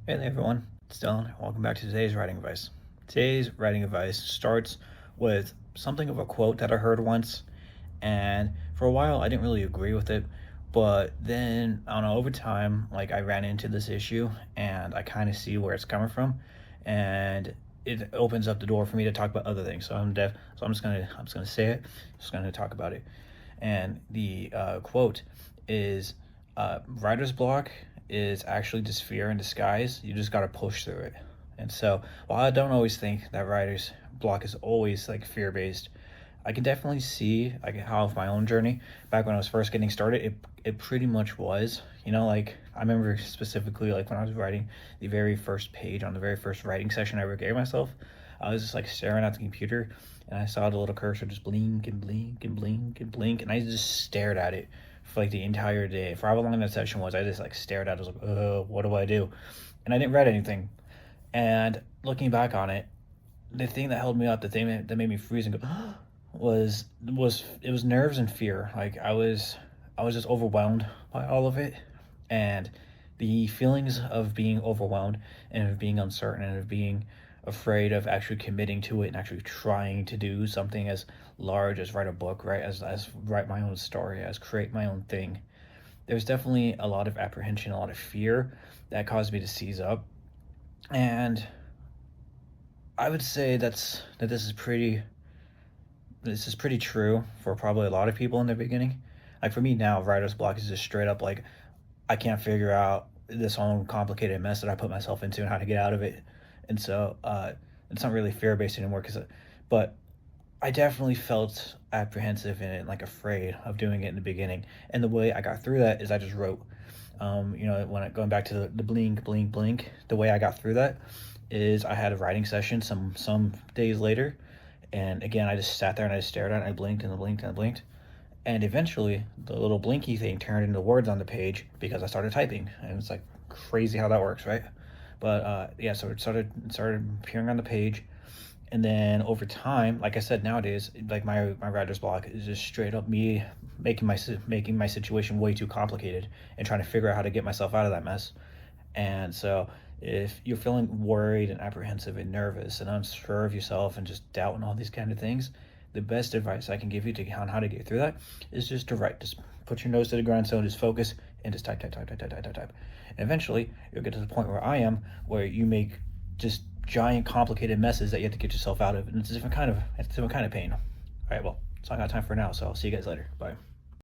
Hey there, everyone. It's Dillon. Welcome back to today's writing advice. Today's writing advice starts with something of a quote that I heard once, and for a while I didn't really agree with it, but then I don't know, over time, like I ran into this issue, and I kind of see where it's coming from, and it opens up the door for me to talk about other things. So I'm just gonna say it. Just gonna talk about it, and the quote is writer's block is actually just fear in disguise. You just got to push through it. And so, while I don't always think that writer's block is always like fear based, I can definitely see like how my own journey back when I was first getting started, it pretty much was. Like I remember specifically like when I was writing the very first page on the very first writing session I ever gave myself, I was just like staring at the computer and I saw the little cursor just blink and blink and blink and blink, and I just stared at it for like the entire day. For how long that session was, I just like stared at it. I was like, what do I do? And I didn't write anything. And looking back on it, the thing that held me up, the thing that made me freeze and go was it was nerves and fear. Like I was just overwhelmed by all of it, and the feelings of being overwhelmed and of being uncertain and of being afraid of actually committing to it and actually trying to do something as large as write a book, right? As write my own story, as create my own thing. There's definitely a lot of apprehension, a lot of fear that caused me to seize up. And I would say that this is pretty true for probably a lot of people in the beginning. Like for me now, writer's block is just straight up like I can't figure out this whole complicated mess that I put myself into and how to get out of it. And so it's not really fear based anymore. But I definitely felt apprehensive in it, and like afraid of doing it in the beginning. And the way I got through that is I just wrote. Going back to the blink, blink, blink, the way I got through that is I had a writing session some days later, and again I just sat there and I just stared at it. And I blinked and I blinked and I blinked, and eventually the little blinky thing turned into words on the page because I started typing, and it's like crazy how that works, right? But yeah, so it started appearing on the page, and then over time, like I said, nowadays, like my writer's block is just straight up me making my situation way too complicated and trying to figure out how to get myself out of that mess. And so, if you're feeling worried and apprehensive and nervous and unsure of yourself and just doubting all these kind of things, the best advice I can give you on how to get through that is just to write. Just put your nose to the grindstone, just focus, and just type, type, type, type, type, type, type, type. And eventually, you'll get to the point where I am, where you make just giant, complicated messes that you have to get yourself out of, and it's a different kind of pain. All right, well, that's all I got time for now. So I'll see you guys later. Bye.